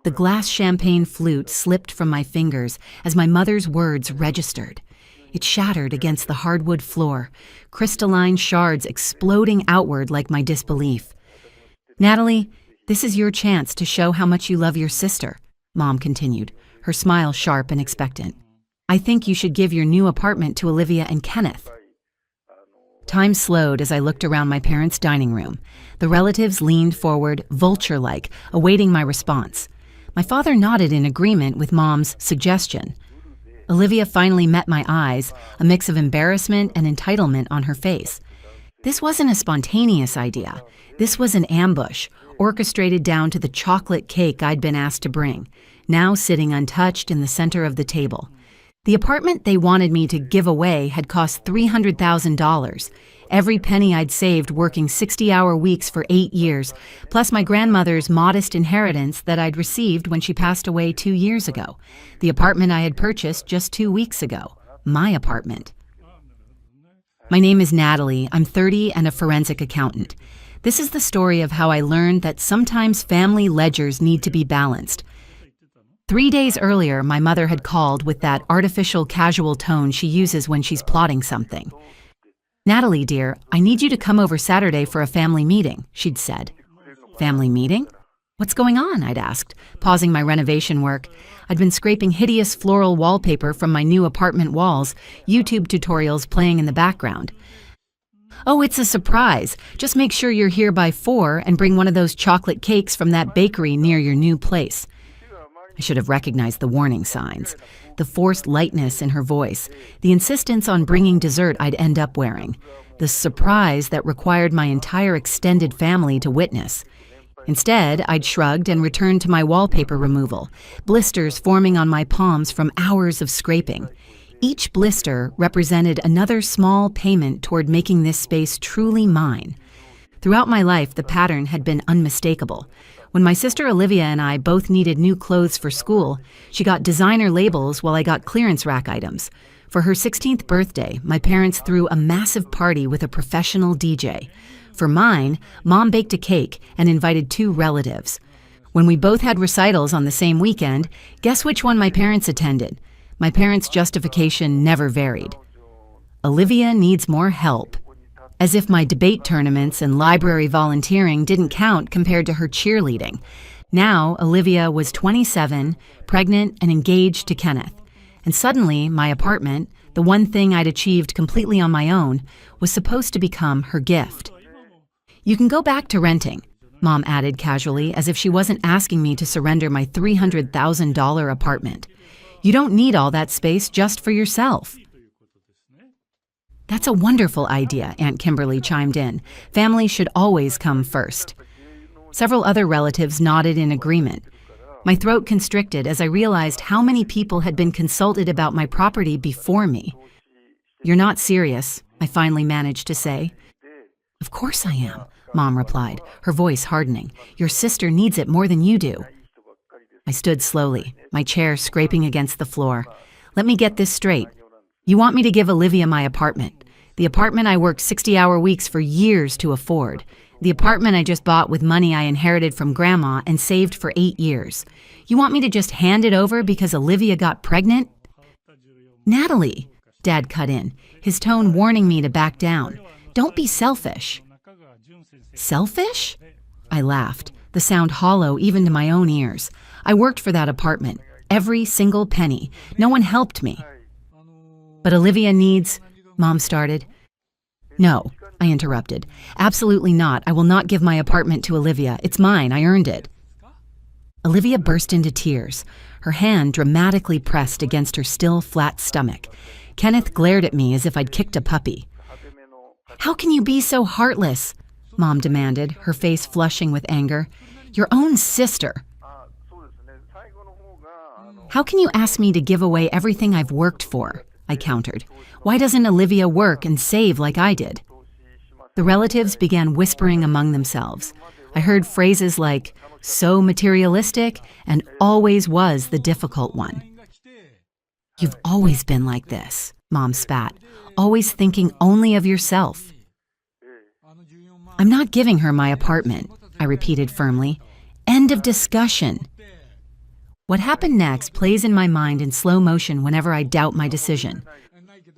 The glass champagne flute slipped from my fingers as my mother's words registered. It shattered against the hardwood floor, crystalline shards exploding outward like my disbelief. "Natalie, this is your chance to show how much you love your sister," Mom continued, her smile sharp and expectant. "I think you should give your new apartment to Olivia and Kenneth." Time slowed as I looked around my parents' dining room. The relatives leaned forward, vulture-like, awaiting my response. My father nodded in agreement with Mom's suggestion. Olivia finally met my eyes, a mix of embarrassment and entitlement on her face. This wasn't a spontaneous idea. This was an ambush, orchestrated down to the chocolate cake I'd been asked to bring, now sitting untouched in the center of the table. The apartment they wanted me to give away had cost $300,000, every penny I'd saved working 60-hour weeks for 8 years, plus my grandmother's modest inheritance that I'd received when she passed away 2 years ago, the apartment I had purchased just 2 weeks ago, my apartment. My name is Natalie. I'm 30 and a forensic accountant. This is the story of how I learned that sometimes family ledgers need to be balanced. 3 days earlier, my mother had called with that artificial casual tone she uses when she's plotting something. "Natalie, dear, I need you to come over Saturday for a family meeting," she'd said. "Family meeting? What's going on?" I'd asked, pausing my renovation work. I'd been scraping hideous floral wallpaper from my new apartment walls, YouTube tutorials playing in the background. "Oh, it's a surprise. Just make sure you're here by 4 and bring one of those chocolate cakes from that bakery near your new place." I should have recognized the warning signs, the forced lightness in her voice, the insistence on bringing dessert I'd end up wearing, the surprise that required my entire extended family to witness. Instead, I'd shrugged and returned to my wallpaper removal, blisters forming on my palms from hours of scraping. Each blister represented another small payment toward making this space truly mine. Throughout my life, the pattern had been unmistakable. When my sister Olivia and I both needed new clothes for school, she got designer labels while I got clearance rack items. For her 16th birthday, my parents threw a massive party with a professional DJ. For mine, Mom baked a cake and invited 2 relatives. When we both had recitals on the same weekend, guess which one my parents attended? My parents' justification never varied. "Olivia needs more help." As if my debate tournaments and library volunteering didn't count compared to her cheerleading. Now, Olivia was 27, pregnant, and engaged to Kenneth. And suddenly, my apartment, the one thing I'd achieved completely on my own, was supposed to become her gift. "You can go back to renting," Mom added casually, as if she wasn't asking me to surrender my $300,000 apartment. "You don't need all that space just for yourself." "That's a wonderful idea," Aunt Kimberly chimed in. "Family should always come first." Several other relatives nodded in agreement. My throat constricted as I realized how many people had been consulted about my property before me. "You're not serious," I finally managed to say. "Of course I am," Mom replied, her voice hardening. "Your sister needs it more than you do." I stood slowly, my chair scraping against the floor. "Let me get this straight. You want me to give Olivia my apartment, the apartment I worked 60-hour weeks for years to afford, the apartment I just bought with money I inherited from Grandma and saved for 8 years. You want me to just hand it over because Olivia got pregnant?" "Natalie," Dad cut in, his tone warning me to back down. "Don't be selfish." "Selfish?" I laughed, the sound hollow even to my own ears. "I worked for that apartment, every single penny. No one helped me." "But Olivia needs," Mom started. "No," I interrupted. "Absolutely not. I will not give my apartment to Olivia. It's mine. I earned it." Olivia burst into tears, her hand dramatically pressed against her still flat stomach. Kenneth glared at me as if I'd kicked a puppy. "How can you be so heartless?" Mom demanded, her face flushing with anger. "Your own sister. How can you ask me to give away everything I've worked for?" I countered. "Why doesn't Olivia work and save like I did?" The relatives began whispering among themselves. I heard phrases like, "so materialistic," and "always was the difficult one." "You've always been like this," Mom spat, "always thinking only of yourself." "I'm not giving her my apartment," I repeated firmly. "End of discussion." What happened next plays in my mind in slow motion whenever I doubt my decision.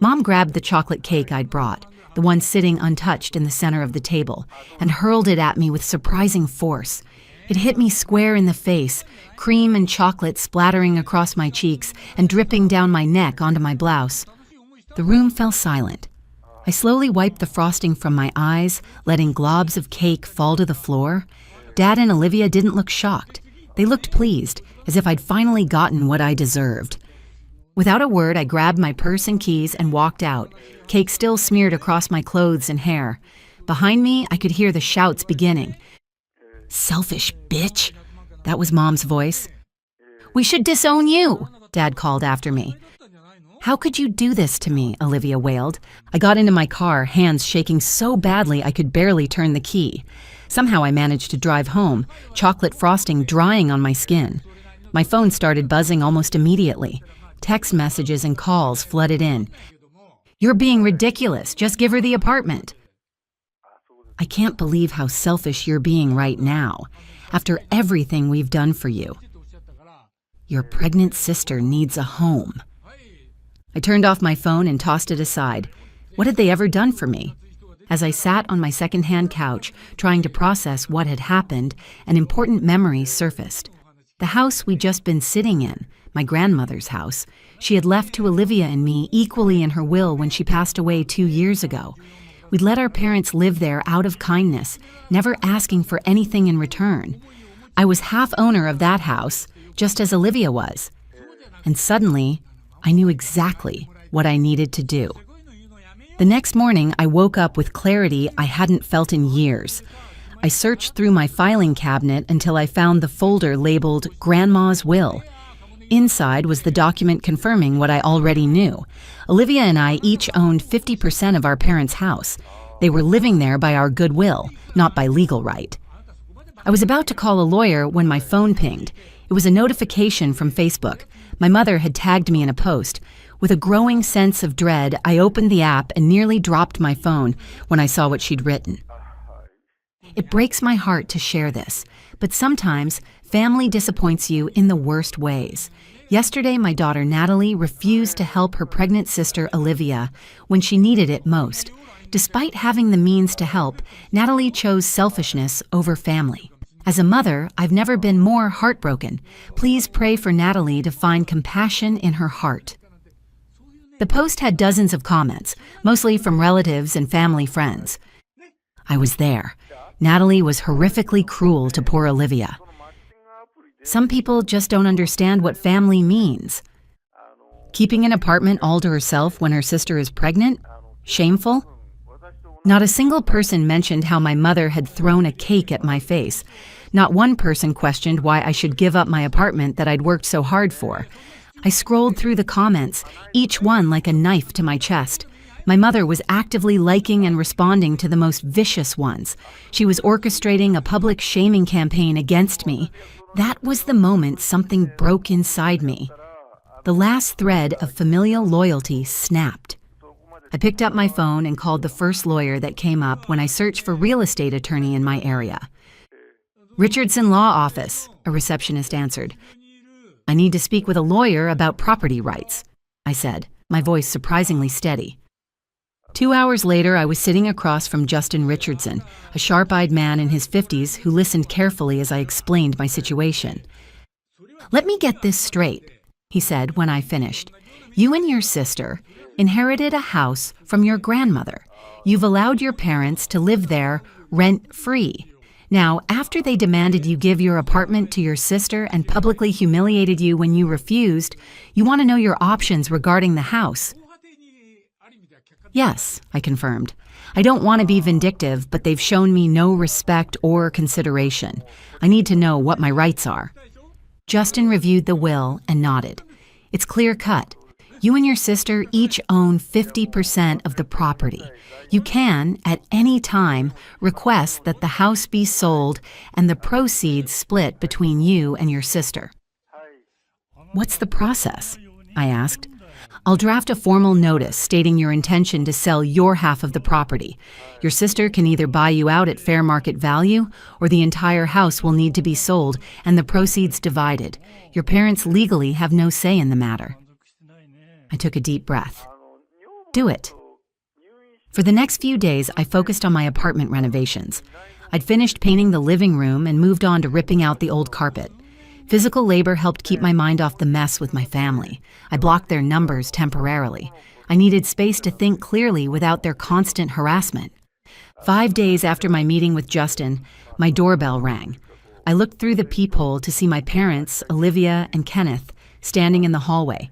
Mom grabbed the chocolate cake I'd brought, the one sitting untouched in the center of the table, and hurled it at me with surprising force. It hit me square in the face, cream and chocolate splattering across my cheeks and dripping down my neck onto my blouse. The room fell silent. I slowly wiped the frosting from my eyes, letting globs of cake fall to the floor. Dad and Olivia didn't look shocked. They looked pleased, as if I'd finally gotten what I deserved. Without a word, I grabbed my purse and keys and walked out, cake still smeared across my clothes and hair. Behind me, I could hear the shouts beginning. "Selfish bitch!" That was Mom's voice. "We should disown you!" Dad called after me. "How could you do this to me?" Olivia wailed. I got into my car, hands shaking so badly I could barely turn the key. Somehow I managed to drive home, chocolate frosting drying on my skin. My phone started buzzing almost immediately. Text messages and calls flooded in. "You're being ridiculous. Just give her the apartment." "I can't believe how selfish you're being right now, after everything we've done for you. Your pregnant sister needs a home." I turned off my phone and tossed it aside. What had they ever done for me? As I sat on my secondhand couch, trying to process what had happened, an important memory surfaced. The house we'd just been sitting in, my grandmother's house, she had left to Olivia and me equally in her will when she passed away 2 years ago. We'd let our parents live there out of kindness, never asking for anything in return. I was half owner of that house, just as Olivia was. And suddenly, I knew exactly what I needed to do. The next morning, I woke up with clarity I hadn't felt in years. I searched through my filing cabinet until I found the folder labeled Grandma's Will. Inside was the document confirming what I already knew. Olivia and I each owned 50% of our parents' house. They were living there by our goodwill, not by legal right. I was about to call a lawyer when my phone pinged. It was a notification from Facebook. My mother had tagged me in a post. With a growing sense of dread, I opened the app and nearly dropped my phone when I saw what she'd written. It breaks my heart to share this, but sometimes family disappoints you in the worst ways. Yesterday, my daughter Natalie refused to help her pregnant sister Olivia when she needed it most. Despite having the means to help, Natalie chose selfishness over family. As a mother, I've never been more heartbroken. Please pray for Natalie to find compassion in her heart. The post had dozens of comments, mostly from relatives and family friends. I was there. Natalie was horrifically cruel to poor Olivia. Some people just don't understand what family means. Keeping an apartment all to herself when her sister is pregnant? Shameful? Not a single person mentioned how my mother had thrown a cake at my face. Not one person questioned why I should give up my apartment that I'd worked so hard for. I scrolled through the comments, each one like a knife to my chest. My mother was actively liking and responding to the most vicious ones. She was orchestrating a public shaming campaign against me. That was the moment something broke inside me. The last thread of familial loyalty snapped. I picked up my phone and called the first lawyer that came up when I searched for real estate attorney in my area. "Richardson Law Office," a receptionist answered. "I need to speak with a lawyer about property rights," I said, my voice surprisingly steady. 2 hours later, I was sitting across from Justin Richardson, a sharp-eyed man in his 50s who listened carefully as I explained my situation. "Let me get this straight," he said when I finished. "You and your sister inherited a house from your grandmother. You've allowed your parents to live there rent-free. Now, after they demanded you give your apartment to your sister and publicly humiliated you when you refused, you want to know your options regarding the house." "Yes," I confirmed. "I don't want to be vindictive, but they've shown me no respect or consideration. I need to know what my rights are." Justin reviewed the will and nodded. "It's clear-cut. You and your sister each own 50% of the property. You can, at any time, request that the house be sold and the proceeds split between you and your sister." "What's the process?" I asked. I'll draft a formal notice stating your intention to sell your half of the property. Your sister can either buy you out at fair market value, or the entire house will need to be sold and the proceeds divided. Your parents legally have no say in the matter. I took a deep breath. Do it. For the next few days, I focused on my apartment renovations. I'd finished painting the living room and moved on to ripping out the old carpet. Physical labor helped keep my mind off the mess with my family. I blocked their numbers temporarily. I needed space to think clearly without their constant harassment. 5 days after my meeting with Justin, my doorbell rang. I looked through the peephole to see my parents, Olivia and Kenneth, standing in the hallway.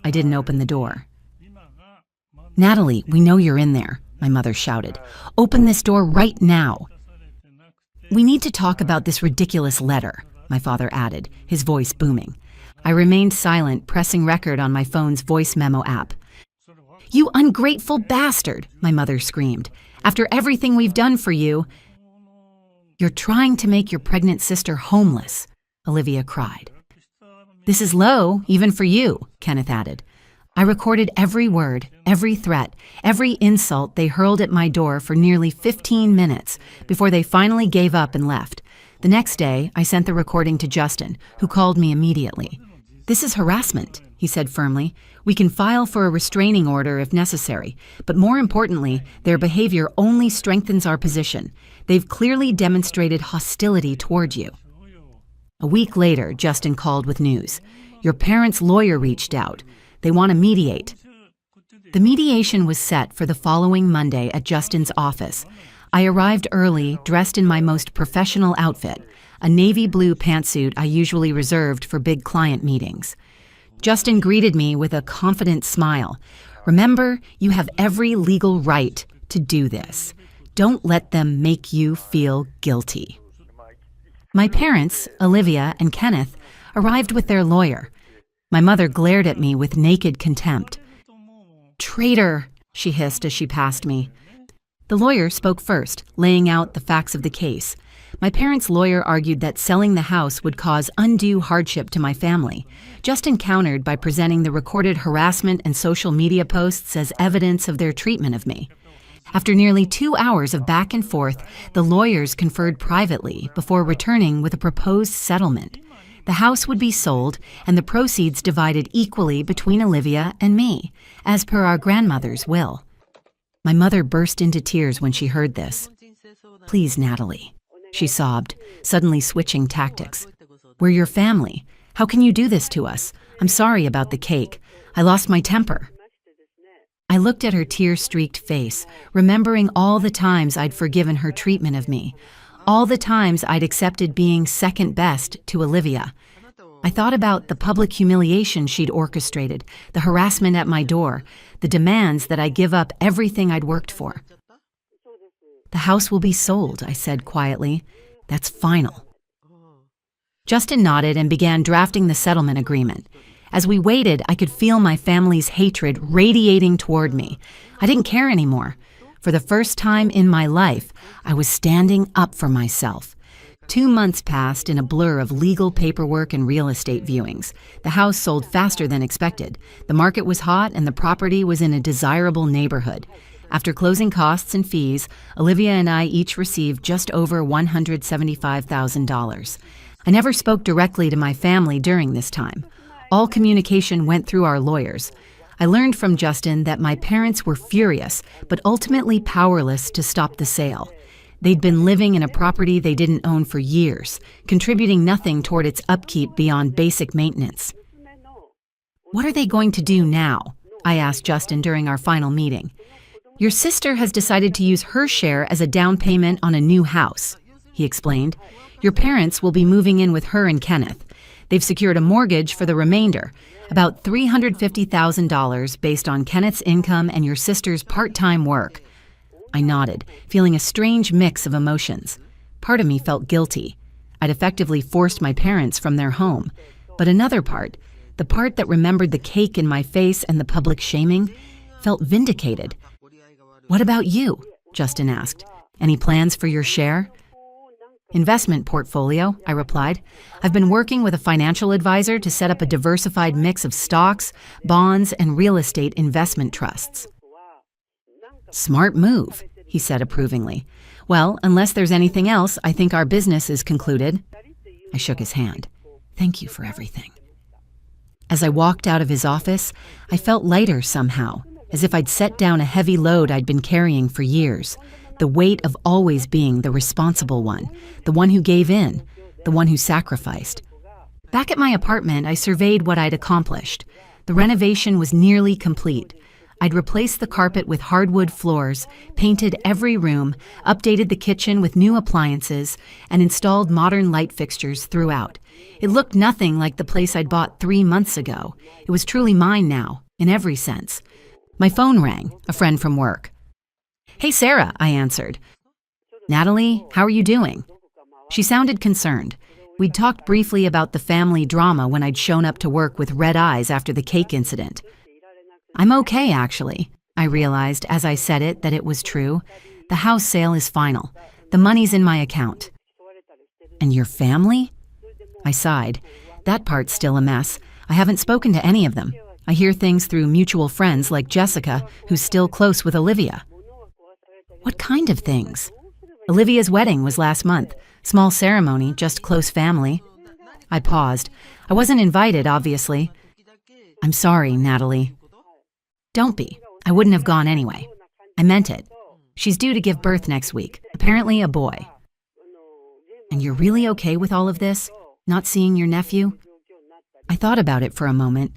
I didn't open the door. "Natalie, we know you're in there," my mother shouted. "Open this door right now." "We need to talk about this ridiculous letter," my father added, his voice booming. I remained silent, pressing record on my phone's voice memo app. "You ungrateful bastard," my mother screamed. "After everything we've done for you." "You're trying to make your pregnant sister homeless," Olivia cried. "This is low, even for you," Kenneth added. I recorded every word, every threat, every insult they hurled at my door for nearly 15 minutes before they finally gave up and left. The next day, I sent the recording to Justin, who called me immediately. "This is harassment," he said firmly. "We can file for a restraining order if necessary, but more importantly, their behavior only strengthens our position. They've clearly demonstrated hostility toward you." A week later, Justin called with news. "Your parents' lawyer reached out. They want to mediate." The mediation was set for the following Monday at Justin's office. I arrived early, dressed in my most professional outfit, a navy blue pantsuit I usually reserved for big client meetings. Justin greeted me with a confident smile. "Remember, you have every legal right to do this. Don't let them make you feel guilty." My parents, Olivia and Kenneth, arrived with their lawyer. My mother glared at me with naked contempt. "Traitor," she hissed as she passed me. The lawyer spoke first, laying out the facts of the case. My parents' lawyer argued that selling the house would cause undue hardship to my family, Justin countered by presenting the recorded harassment and social media posts as evidence of their treatment of me. After nearly 2 hours of back and forth, the lawyers conferred privately before returning with a proposed settlement. The house would be sold and the proceeds divided equally between Olivia and me, as per our grandmother's will. My mother burst into tears when she heard this. "Please, Natalie," she sobbed, suddenly switching tactics. "We're your family. How can you do this to us? I'm sorry about the cake. I lost my temper." I looked at her tear-streaked face, remembering all the times I'd forgiven her treatment of me, all the times I'd accepted being second best to Olivia. I thought about the public humiliation she'd orchestrated, the harassment at my door, the demands that I give up everything I'd worked for. "The house will be sold," I said quietly. "That's final." Justin nodded and began drafting the settlement agreement. As we waited, I could feel my family's hatred radiating toward me. I didn't care anymore. For the first time in my life, I was standing up for myself. 2 months passed in a blur of legal paperwork and real estate viewings. The house sold faster than expected. The market was hot and the property was in a desirable neighborhood. After closing costs and fees, Olivia and I each received just over $175,000. I never spoke directly to my family during this time. All communication went through our lawyers. I learned from Justin that my parents were furious, but ultimately powerless to stop the sale. They'd been living in a property they didn't own for years, contributing nothing toward its upkeep beyond basic maintenance. "What are they going to do now?" I asked Justin during our final meeting. "Your sister has decided to use her share as a down payment on a new house," he explained. "Your parents will be moving in with her and Kenneth. They've secured a mortgage for the remainder, about $350,000 based on Kenneth's income and your sister's part-time work." I nodded, feeling a strange mix of emotions. Part of me felt guilty. I'd effectively forced my parents from their home. But another part, the part that remembered the cake in my face and the public shaming, felt vindicated. "What about you?" Justin asked. "Any plans for your share?" Investment portfolio, I replied. I've been working with a financial advisor to set up a diversified mix of stocks, bonds, and real estate investment trusts. Smart move, he said approvingly. Well, unless there's anything else, I think our business is concluded. I shook his hand. Thank you for everything. As I walked out of his office, I felt lighter somehow, as if I'd set down a heavy load I'd been carrying for years, the weight of always being the responsible one, the one who gave in, the one who sacrificed. Back at my apartment, I surveyed what I'd accomplished. The renovation was nearly complete. I'd replaced the carpet with hardwood floors, painted every room, updated the kitchen with new appliances, and installed modern light fixtures throughout. It looked nothing like the place I'd bought 3 months ago. It was truly mine now, in every sense. My phone rang, a friend from work. Hey, Sarah, I answered. Natalie, how are you doing? She sounded concerned. We'd talked briefly about the family drama when I'd shown up to work with red eyes after the cake incident. I'm okay, actually. I realized as I said it that it was true. The house sale is final. The money's in my account. And your family? I sighed. That part's still a mess. I haven't spoken to any of them. I hear things through mutual friends like Jessica, who's still close with Olivia. What kind of things? Olivia's wedding was last month. Small ceremony, just close family. I paused. I wasn't invited, obviously. I'm sorry, Natalie. Don't be. I wouldn't have gone anyway. I meant it. She's due to give birth next week, apparently a boy. And you're really okay with all of this? Not seeing your nephew? I thought about it for a moment.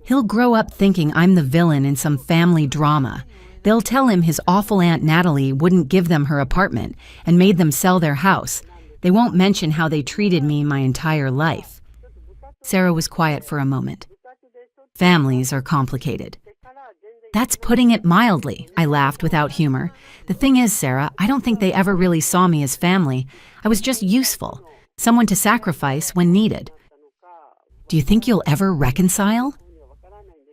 He'll grow up thinking I'm the villain in some family drama. They'll tell him his awful Aunt Natalie wouldn't give them her apartment and made them sell their house. They won't mention how they treated me my entire life. Sarah was quiet for a moment. Families are complicated. That's putting it mildly, I laughed without humor. The thing is, Sarah, I don't think they ever really saw me as family. I was just useful, someone to sacrifice when needed. Do you think you'll ever reconcile?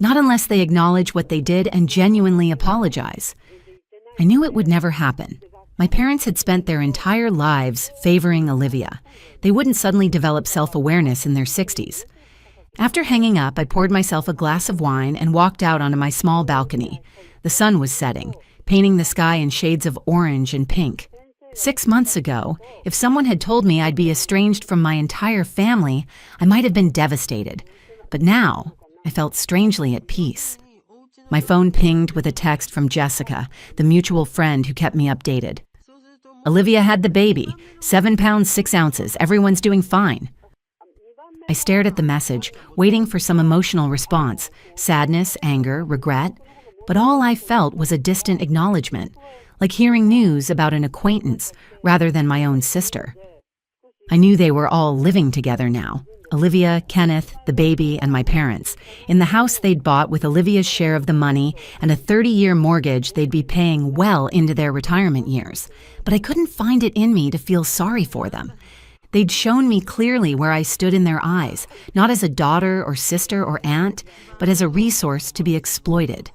Not unless they acknowledge what they did and genuinely apologize. I knew it would never happen. My parents had spent their entire lives favoring Olivia. They wouldn't suddenly develop self-awareness in their 60s. After hanging up, I poured myself a glass of wine and walked out onto my small balcony. The sun was setting, painting the sky in shades of orange and pink. 6 months ago, if someone had told me I'd be estranged from my entire family, I might have been devastated. But now, I felt strangely at peace. My phone pinged with a text from Jessica, the mutual friend who kept me updated. Olivia had the baby, 7 pounds 6 ounces. Everyone's doing fine. I stared at the message, waiting for some emotional response, sadness, anger, regret. But all I felt was a distant acknowledgement, like hearing news about an acquaintance rather than my own sister. I knew they were all living together now. Olivia, Kenneth, the baby, and my parents, in the house they'd bought with Olivia's share of the money and a 30-year mortgage they'd be paying well into their retirement years. But I couldn't find it in me to feel sorry for them. They'd shown me clearly where I stood in their eyes, not as a daughter or sister or aunt, but as a resource to be exploited.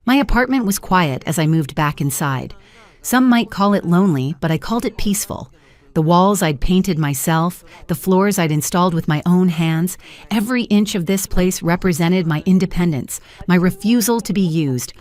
My apartment was quiet as I moved back inside. Some might call it lonely, but I called it peaceful. The walls I'd painted myself, the floors I'd installed with my own hands, every inch of this place represented my independence, my refusal to be used.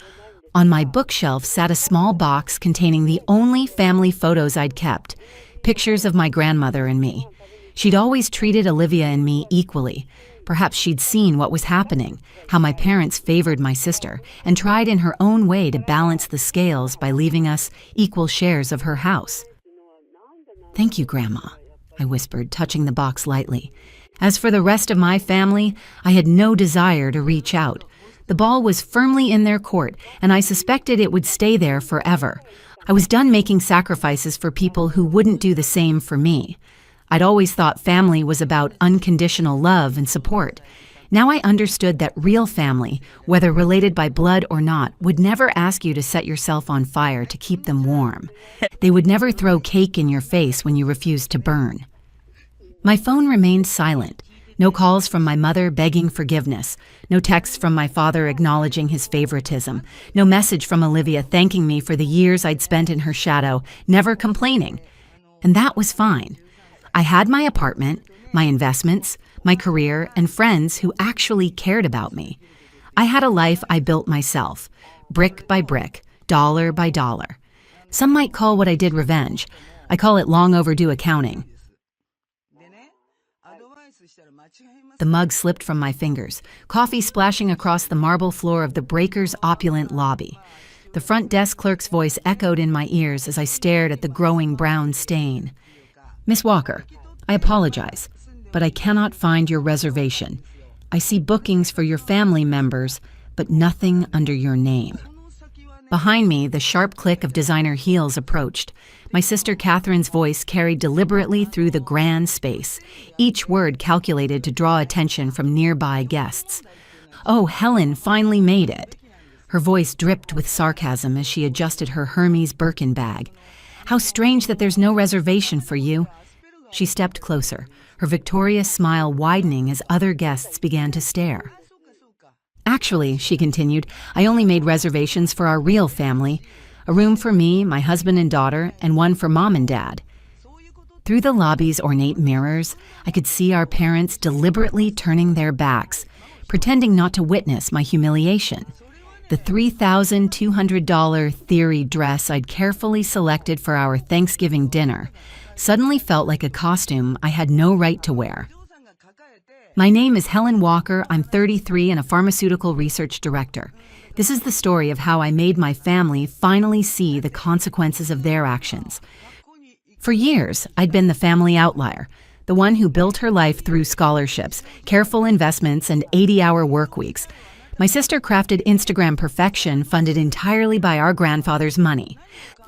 On my bookshelf sat a small box containing the only family photos I'd kept, pictures of my grandmother and me. She'd always treated Olivia and me equally. Perhaps she'd seen what was happening, how my parents favored my sister, and tried in her own way to balance the scales by leaving us equal shares of her house. Thank you, Grandma, I whispered, touching the box lightly. As for the rest of my family, I had no desire to reach out. The ball was firmly in their court, and I suspected it would stay there forever. I was done making sacrifices for people who wouldn't do the same for me. I'd always thought family was about unconditional love and support. Now I understood that real family, whether related by blood or not, would never ask you to set yourself on fire to keep them warm. They would never throw cake in your face when you refused to burn. My phone remained silent. No calls from my mother begging forgiveness. No texts from my father acknowledging his favoritism. No message from Olivia thanking me for the years I'd spent in her shadow, never complaining. And that was fine. I had my apartment, my investments, my career, and friends who actually cared about me. I had a life I built myself, brick by brick, dollar by dollar. Some might call what I did revenge. I call it long overdue accounting. The mug slipped from my fingers, coffee splashing across the marble floor of the Breakers' opulent lobby. The front desk clerk's voice echoed in my ears as I stared at the growing brown stain. "Miss Walker, I apologize, but I cannot find your reservation. I see bookings for your family members, but nothing under your name." Behind me, the sharp click of designer heels approached. My sister Catherine's voice carried deliberately through the grand space, each word calculated to draw attention from nearby guests. "Oh, Helen finally made it." Her voice dripped with sarcasm as she adjusted her Hermes Birkin bag. "How strange that there's no reservation for you." She stepped closer, her victorious smile widening as other guests began to stare. "Actually," she continued, "I only made reservations for our real family. A room for me, my husband and daughter, and one for Mom and Dad." Through the lobby's ornate mirrors, I could see our parents deliberately turning their backs, pretending not to witness my humiliation. The $3,200 theory dress I'd carefully selected for our Thanksgiving dinner suddenly felt like a costume I had no right to wear. "My name is Helen Walker. I'm 33 and a pharmaceutical research director. This is the story of how I made my family finally see the consequences of their actions. For years, I'd been the family outlier, the one who built her life through scholarships, careful investments, and 80-hour work weeks. My sister crafted Instagram perfection funded entirely by our grandfather's money.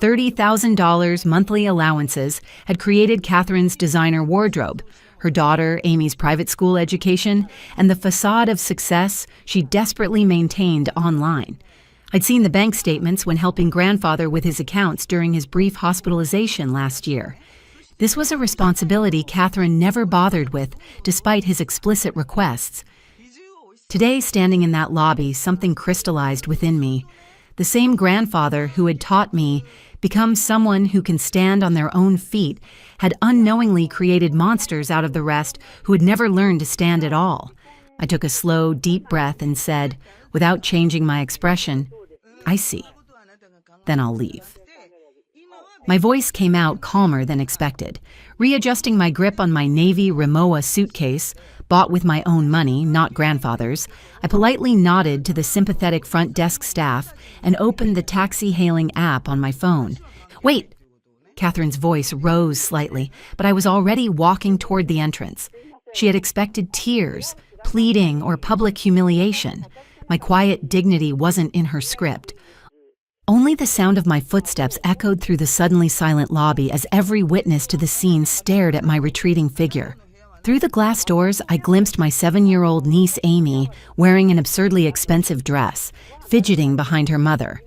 $30,000 monthly allowances had created Catherine's designer wardrobe, her daughter Amy's private school education, and the facade of success she desperately maintained online. I'd seen the bank statements when helping grandfather with his accounts during his brief hospitalization last year. This was a responsibility Catherine never bothered with, despite his explicit requests. Today, standing in that lobby, something crystallized within me. The same grandfather who had taught me become someone who can stand on their own feet had unknowingly created monsters out of the rest who had never learned to stand at all. I took a slow, deep breath and said, without changing my expression, "I see. Then I'll leave." My voice came out calmer than expected. Readjusting my grip on my navy Rimowa suitcase, bought with my own money, not grandfather's, I politely nodded to the sympathetic front desk staff and opened the taxi-hailing app on my phone. "Wait!" Catherine's voice rose slightly, but I was already walking toward the entrance. She had expected tears, pleading, or public humiliation. My quiet dignity wasn't in her script. Only the sound of my footsteps echoed through the suddenly silent lobby as every witness to the scene stared at my retreating figure. Through the glass doors, I glimpsed my 7-year-old niece Amy wearing an absurdly expensive dress, fidgeting behind her mother.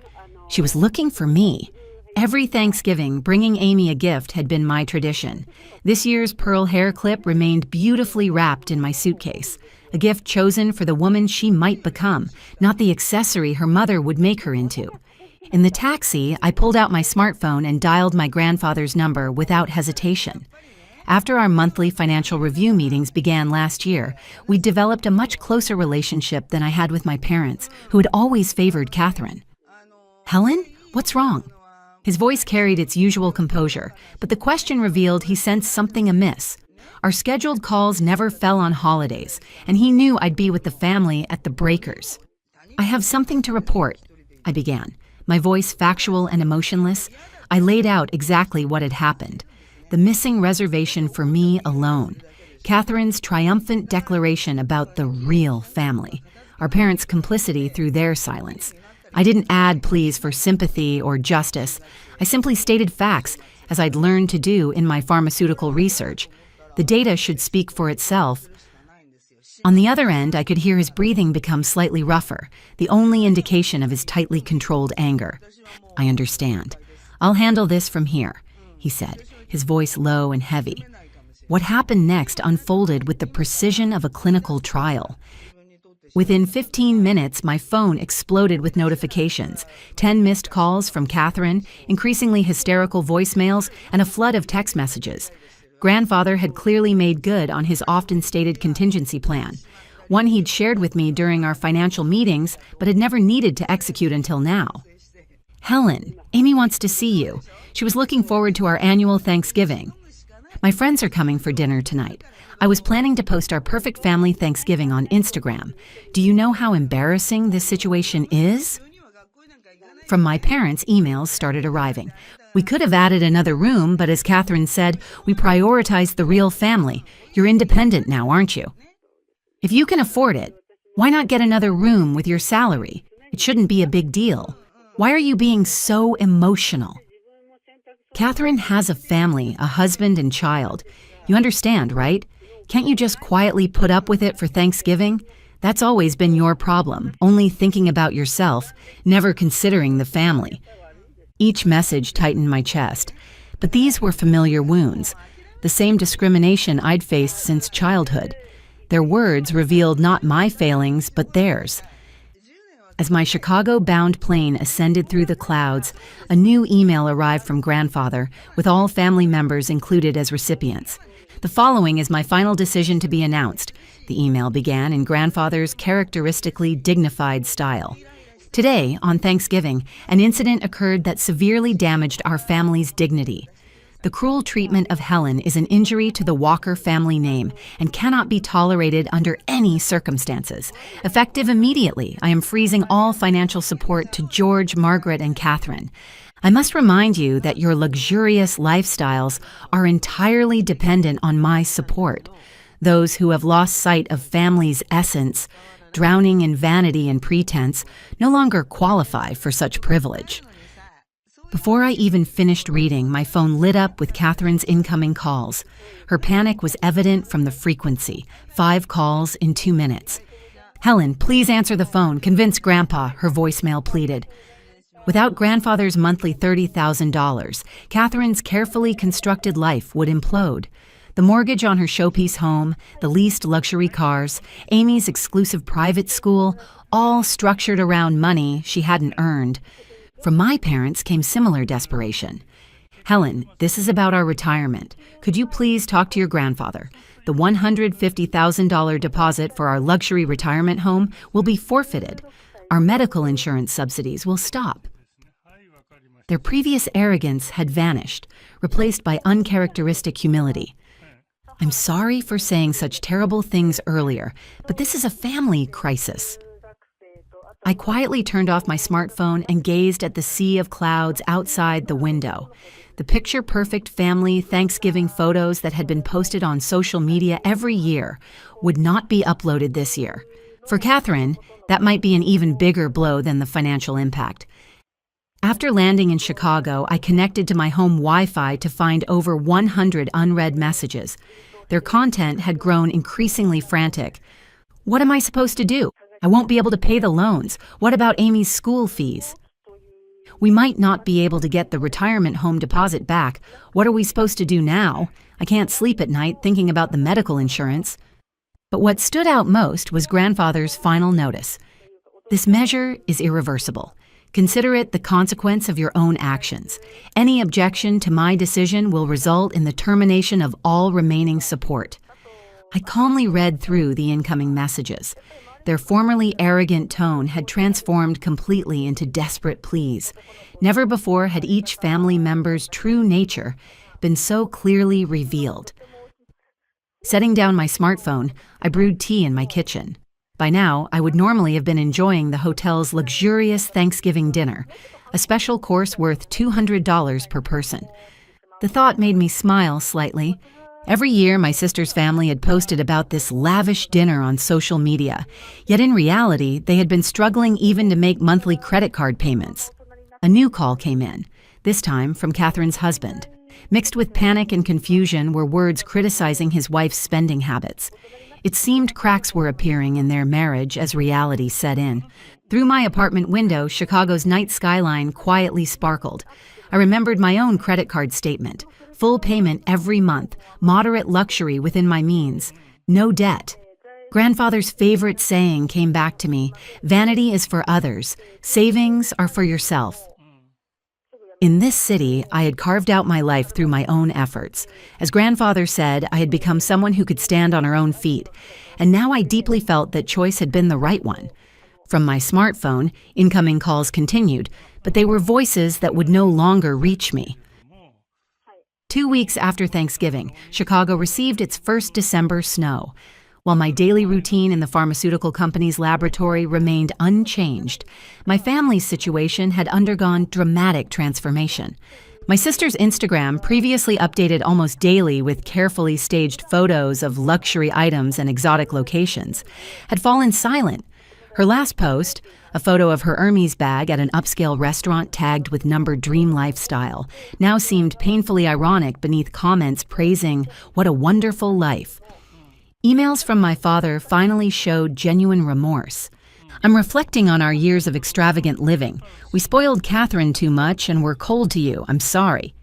She was looking for me. Every Thanksgiving, bringing Amy a gift had been my tradition. This year's pearl hair clip remained beautifully wrapped in my suitcase, a gift chosen for the woman she might become, not the accessory her mother would make her into. In the taxi, I pulled out my smartphone and dialed my grandfather's number without hesitation. After our monthly financial review meetings began last year, we developed a much closer relationship than I had with my parents, who had always favored Catherine. "Helen, what's wrong?" His voice carried its usual composure, but the question revealed he sensed something amiss. Our scheduled calls never fell on holidays, and he knew I'd be with the family at the Breakers. "I have something to report," I began, my voice factual and emotionless. I laid out exactly what had happened. The missing reservation for me alone. Catherine's triumphant declaration about the real family. Our parents' complicity through their silence. I didn't add pleas for sympathy or justice. I simply stated facts, as I'd learned to do in my pharmaceutical research. The data should speak for itself. On the other end, I could hear his breathing become slightly rougher, the only indication of his tightly controlled anger. "I understand. I'll handle this from here," he said, his voice low and heavy. What happened next unfolded with the precision of a clinical trial. Within 15 minutes, my phone exploded with notifications, 10 missed calls from Catherine, increasingly hysterical voicemails, and a flood of text messages. Grandfather had clearly made good on his often stated contingency plan, one he'd shared with me during our financial meetings but had never needed to execute until now. "Helen, Amy wants to see you. She was looking forward to our annual Thanksgiving. My friends are coming for dinner tonight. I was planning to post our perfect family Thanksgiving on Instagram. Do you know how embarrassing this situation is?" From my parents, emails started arriving. "We could have added another room, but as Catherine said, we prioritized the real family. You're independent now, aren't you? If you can afford it, why not get another room with your salary? It shouldn't be a big deal. Why are you being so emotional? Catherine has a family, a husband and child. You understand, right? Can't you just quietly put up with it for Thanksgiving? That's always been your problem, only thinking about yourself, never considering the family." Each message tightened my chest, but these were familiar wounds, the same discrimination I'd faced since childhood. Their words revealed not my failings, but theirs. As my Chicago-bound plane ascended through the clouds, a new email arrived from Grandfather, with all family members included as recipients. "The following is my final decision to be announced," the email began in Grandfather's characteristically dignified style. "Today, on Thanksgiving, an incident occurred that severely damaged our family's dignity. The cruel treatment of Helen is an injury to the Walker family name and cannot be tolerated under any circumstances. Effective immediately, I am freezing all financial support to George, Margaret, and Catherine. I must remind you that your luxurious lifestyles are entirely dependent on my support. Those who have lost sight of family's essence, drowning in vanity and pretense, no longer qualify for such privilege." Before I even finished reading, my phone lit up with Catherine's incoming calls. Her panic was evident from the frequency, 5 calls in 2 minutes. "Helen, please answer the phone. Convince Grandpa," her voicemail pleaded. Without Grandfather's monthly $30,000, Catherine's carefully constructed life would implode. The mortgage on her showpiece home, the leased luxury cars, Amy's exclusive private school, all structured around money she hadn't earned. From my parents came similar desperation. "Helen, this is about our retirement. Could you please talk to your grandfather? The $150,000 deposit for our luxury retirement home will be forfeited. Our medical insurance subsidies will stop." Their previous arrogance had vanished, replaced by uncharacteristic humility. "I'm sorry for saying such terrible things earlier, but this is a family crisis." I quietly turned off my smartphone and gazed at the sea of clouds outside the window. The picture-perfect family Thanksgiving photos that had been posted on social media every year would not be uploaded this year. For Catherine, that might be an even bigger blow than the financial impact. After landing in Chicago, I connected to my home Wi-Fi to find over 100 unread messages. Their content had grown increasingly frantic. "What am I supposed to do? I won't be able to pay the loans. What about Amy's school fees? We might not be able to get the retirement home deposit back. What are we supposed to do now? I can't sleep at night thinking about the medical insurance." But what stood out most was Grandfather's final notice. "This measure is irreversible. Consider it the consequence of your own actions. Any objection to my decision will result in the termination of all remaining support." I calmly read through the incoming messages. Their formerly arrogant tone had transformed completely into desperate pleas. Never before had each family member's true nature been so clearly revealed. Setting down my smartphone, I brewed tea in my kitchen. By now, I would normally have been enjoying the hotel's luxurious Thanksgiving dinner, a special course worth $200 per person. The thought made me smile slightly. Every year, my sister's family had posted about this lavish dinner on social media, yet in reality, they had been struggling even to make monthly credit card payments. A new call came in, this time from Catherine's husband. Mixed with panic and confusion were words criticizing his wife's spending habits. It seemed cracks were appearing in their marriage as reality set in. Through my apartment window, Chicago's night skyline quietly sparkled. I remembered my own credit card statement. Full payment every month, moderate luxury within my means, no debt. Grandfather's favorite saying came back to me: vanity is for others, savings are for yourself. In this city, I had carved out my life through my own efforts. As grandfather said, I had become someone who could stand on her own feet, and now I deeply felt that choice had been the right one. From my smartphone, incoming calls continued, but they were voices that would no longer reach me. 2 weeks after Thanksgiving, Chicago received its first December snow. While my daily routine in the pharmaceutical company's laboratory remained unchanged, my family's situation had undergone dramatic transformation. My sister's Instagram, previously updated almost daily with carefully staged photos of luxury items and exotic locations, had fallen silent. Her last post, a photo of her Hermes bag at an upscale restaurant tagged with numbered dream lifestyle, now seemed painfully ironic beneath comments praising what a wonderful life. Emails from my father finally showed genuine remorse. I'm reflecting on our years of extravagant living. We spoiled Catherine too much and were cold to you. I'm sorry.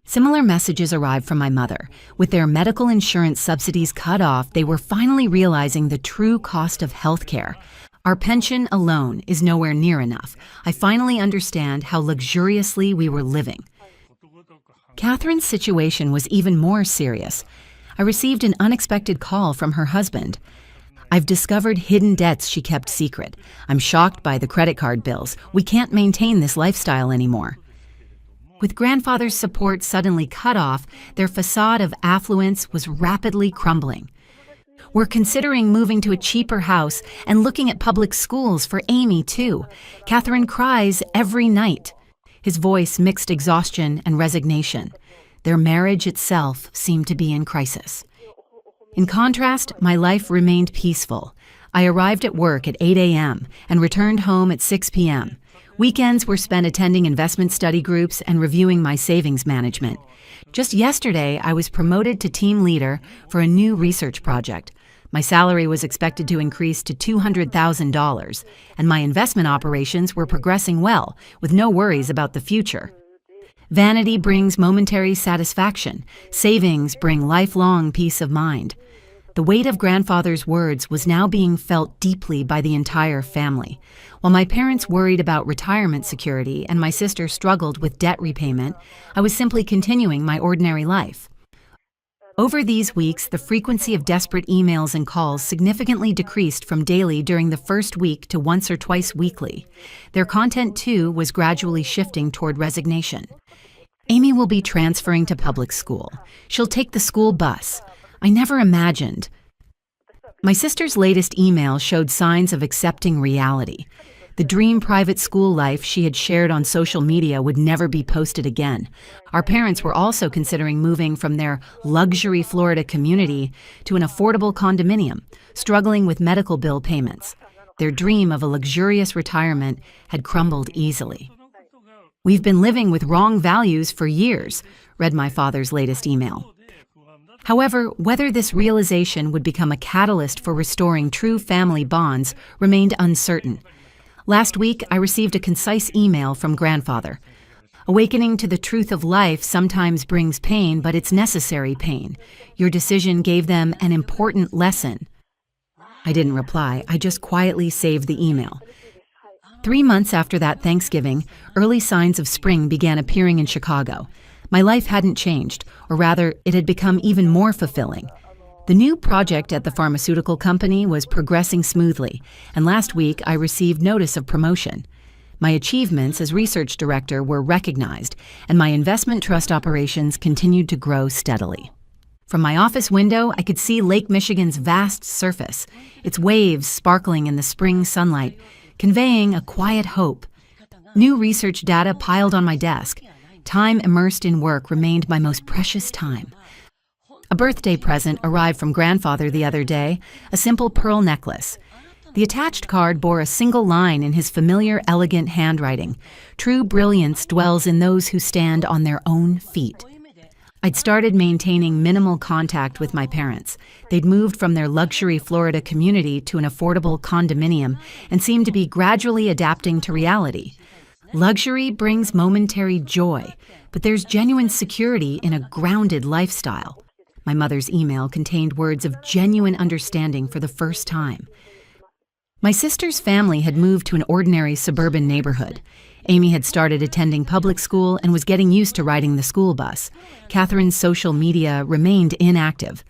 Similar messages arrived from my mother. With their medical insurance subsidies cut off, they were finally realizing the true cost of healthcare. Our pension alone is nowhere near enough. I finally understand how luxuriously we were living. Catherine's situation was even more serious. I received an unexpected call from her husband. I've discovered hidden debts she kept secret. I'm shocked by the credit card bills. We can't maintain this lifestyle anymore. With grandfather's support suddenly cut off, their facade of affluence was rapidly crumbling. We're considering moving to a cheaper house and looking at public schools for Amy, too. Catherine cries every night. His voice mixed exhaustion and resignation. Their marriage itself seemed to be in crisis. In contrast, my life remained peaceful. I arrived at work at 8 a.m. and returned home at 6 p.m. Weekends were spent attending investment study groups and reviewing my savings management. Just yesterday, I was promoted to team leader for a new research project. My salary was expected to increase to $200,000, and my investment operations were progressing well, with no worries about the future. Vanity brings momentary satisfaction. Savings bring lifelong peace of mind. The weight of grandfather's words was now being felt deeply by the entire family. While my parents worried about retirement security and my sister struggled with debt repayment, I was simply continuing my ordinary life. Over these weeks, the frequency of desperate emails and calls significantly decreased from daily during the first week to once or twice weekly. Their content, too, was gradually shifting toward resignation. Amy will be transferring to public school. She'll take the school bus. I never imagined. My sister's latest email showed signs of accepting reality. The dream private school life she had shared on social media would never be posted again. Our parents were also considering moving from their luxury Florida community to an affordable condominium, struggling with medical bill payments. Their dream of a luxurious retirement had crumbled easily. "We've been living with wrong values for years," read my father's latest email. However, whether this realization would become a catalyst for restoring true family bonds remained uncertain. Last week, I received a concise email from grandfather. "Awakening to the truth of life sometimes brings pain, but it's necessary pain. Your decision gave them an important lesson." I didn't reply. I just quietly saved the email. 3 months after that Thanksgiving, early signs of spring began appearing in Chicago. My life hadn't changed, or rather, it had become even more fulfilling. The new project at the pharmaceutical company was progressing smoothly, and last week I received notice of promotion. My achievements as research director were recognized, and my investment trust operations continued to grow steadily. From my office window, I could see Lake Michigan's vast surface, its waves sparkling in the spring sunlight, conveying a quiet hope. New research data piled on my desk. Time immersed in work remained my most precious time. A birthday present arrived from grandfather the other day, a simple pearl necklace. The attached card bore a single line in his familiar, elegant handwriting: "True brilliance dwells in those who stand on their own feet." I'd started maintaining minimal contact with my parents. They'd moved from their luxury Florida community to an affordable condominium and seemed to be gradually adapting to reality. Luxury brings momentary joy, but there's genuine security in a grounded lifestyle. My mother's email contained words of genuine understanding for the first time. My sister's family had moved to an ordinary suburban neighborhood. Amy had started attending public school and was getting used to riding the school bus. Catherine's social media remained inactive.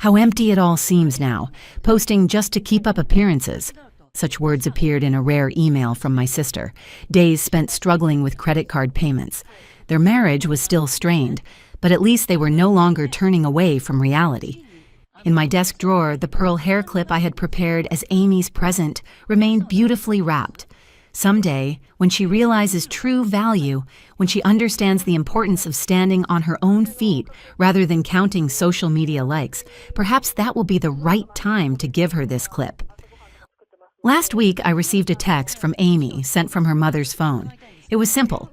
How empty it all seems now, posting just to keep up appearances. Such words appeared in a rare email from my sister, days spent struggling with credit card payments. Their marriage was still strained, but at least they were no longer turning away from reality. In my desk drawer, the pearl hair clip I had prepared as Amy's present remained beautifully wrapped. Someday, when she realizes true value, when she understands the importance of standing on her own feet rather than counting social media likes, perhaps that will be the right time to give her this clip. Last week, I received a text from Amy sent from her mother's phone. It was simple.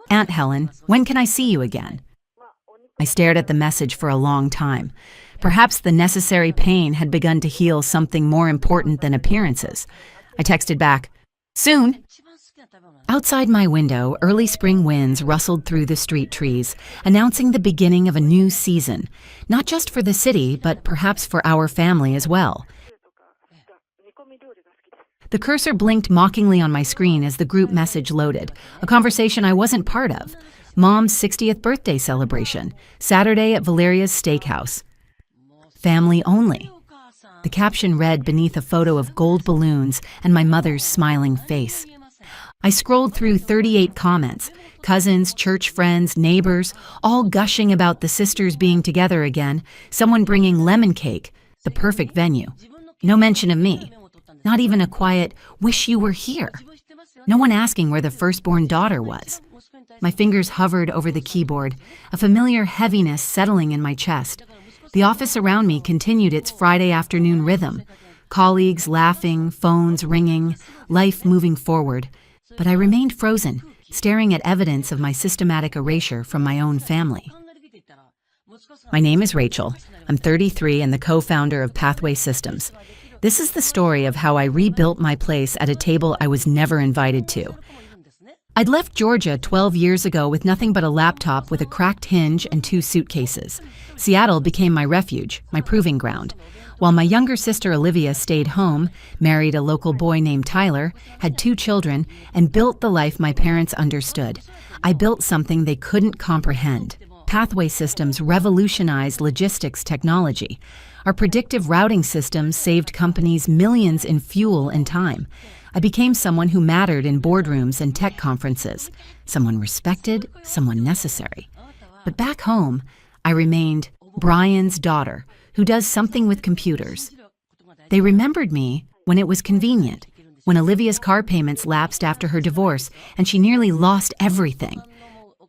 "Aunt Helen, when can I see you again?" I stared at the message for a long time. Perhaps the necessary pain had begun to heal something more important than appearances. I texted back, "Soon." Outside my window, early spring winds rustled through the street trees, announcing the beginning of a new season, not just for the city, but perhaps for our family as well. The cursor blinked mockingly on my screen as the group message loaded, a conversation I wasn't part of. Mom's 60th birthday celebration, Saturday at Valeria's Steakhouse. Family only. The caption read beneath a photo of gold balloons and my mother's smiling face. I scrolled through 38 comments, cousins, church friends, neighbors, all gushing about the sisters being together again, someone bringing lemon cake, the perfect venue. No mention of me. Not even a quiet, "wish you were here." No one asking where the firstborn daughter was. My fingers hovered over the keyboard, a familiar heaviness settling in my chest. The office around me continued its Friday afternoon rhythm. Colleagues laughing, phones ringing, life moving forward. But I remained frozen, staring at evidence of my systematic erasure from my own family. My name is Rachel. I'm 33 and the co-founder of Pathway Systems. This is the story of how I rebuilt my place at a table I was never invited to. I'd left Georgia 12 years ago with nothing but a laptop with a cracked hinge and 2 suitcases. Seattle became my refuge, my proving ground. While my younger sister Olivia stayed home, married a local boy named Tyler, had 2 children, and built the life my parents understood. I built something they couldn't comprehend. Pathway Systems revolutionized logistics technology. Our predictive routing systems saved companies millions in fuel and time. I became someone who mattered in boardrooms and tech conferences, someone respected, someone necessary. But back home, I remained Brian's daughter, who does something with computers. They remembered me when it was convenient, when Olivia's car payments lapsed after her divorce and she nearly lost everything.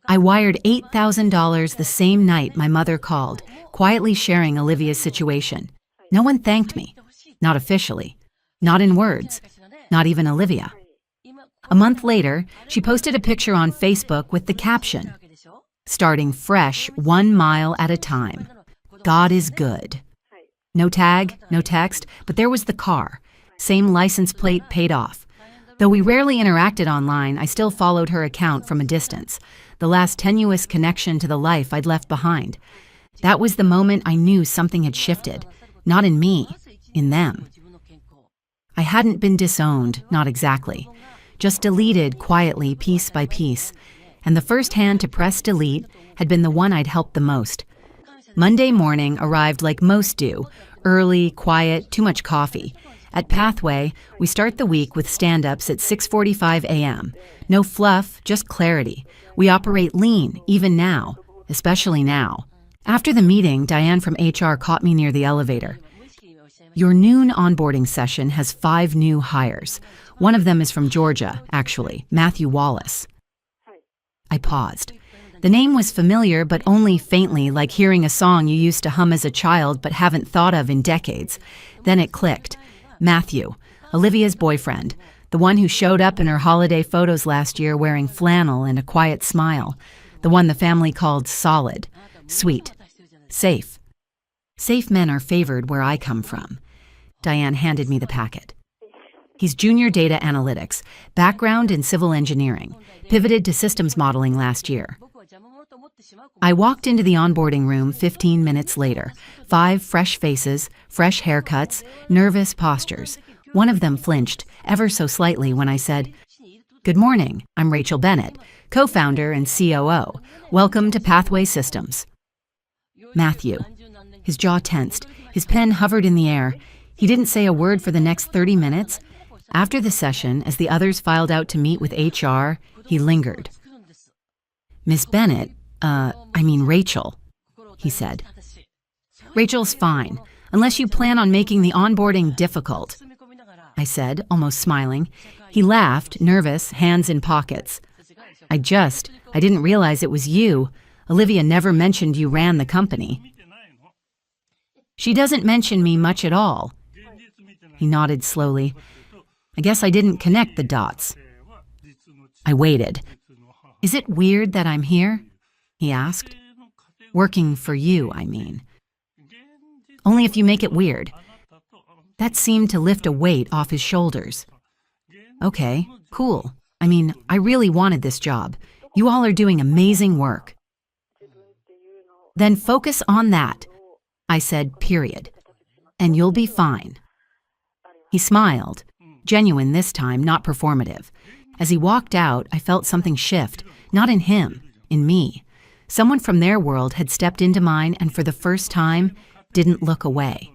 I wired $8,000 the same night my mother called, quietly sharing Olivia's situation. No one thanked me, not officially, not in words. Not even Olivia. A month later, she posted a picture on Facebook with the caption, "Starting fresh 1 mile at a time. God is good." No tag, no text, but there was the car. Same license plate paid off. Though we rarely interacted online, I still followed her account from a distance, the last tenuous connection to the life I'd left behind. That was the moment I knew something had shifted, not in me, in them. I hadn't been disowned, not exactly, just deleted quietly piece by piece, and the first hand to press delete had been the one I'd helped the most. Monday morning arrived like most do, early, quiet, too much coffee. At Pathway, we start the week with stand-ups at 6:45 a.m. No fluff, just clarity. We operate lean, even now, especially now. After the meeting, Diane from HR caught me near the elevator. "Your noon onboarding session has 5 new hires. One of them is from Georgia, actually, Matthew Wallace." I paused. The name was familiar, but only faintly, like hearing a song you used to hum as a child but haven't thought of in decades. Then it clicked. Matthew, Olivia's boyfriend, the one who showed up in her holiday photos last year wearing flannel and a quiet smile, the one the family called solid, sweet, safe. Safe men are favored where I come from. Diane handed me the packet. He's junior data analytics, background in civil engineering, pivoted to systems modeling last year. I walked into the onboarding room 15 minutes later. 5 fresh faces, fresh haircuts, nervous postures. One of them flinched, ever so slightly, when I said, "Good morning, I'm Rachel Bennett, co-founder and COO. Welcome to Pathway Systems." Matthew. His jaw tensed. His pen hovered in the air. He didn't say a word for the next 30 minutes. After the session, as the others filed out to meet with HR, he lingered. "Miss Bennett, Rachel," he said. "Rachel's fine, unless you plan on making the onboarding difficult," I said, almost smiling. He laughed, nervous, hands in pockets. I didn't realize it was you. Olivia never mentioned you ran the company." "She doesn't mention me much at all." He nodded slowly. "I guess I didn't connect the dots." I waited. "Is it weird that I'm here?" he asked. "Working for you, I mean." "Only if you make it weird." That seemed to lift a weight off his shoulders. "Okay, cool. I really wanted this job. You all are doing amazing work." "Then focus on that," I said, period. "And you'll be fine." He smiled, genuine this time, not performative. As he walked out, I felt something shift, not in him, in me. Someone from their world had stepped into mine and for the first time, didn't look away.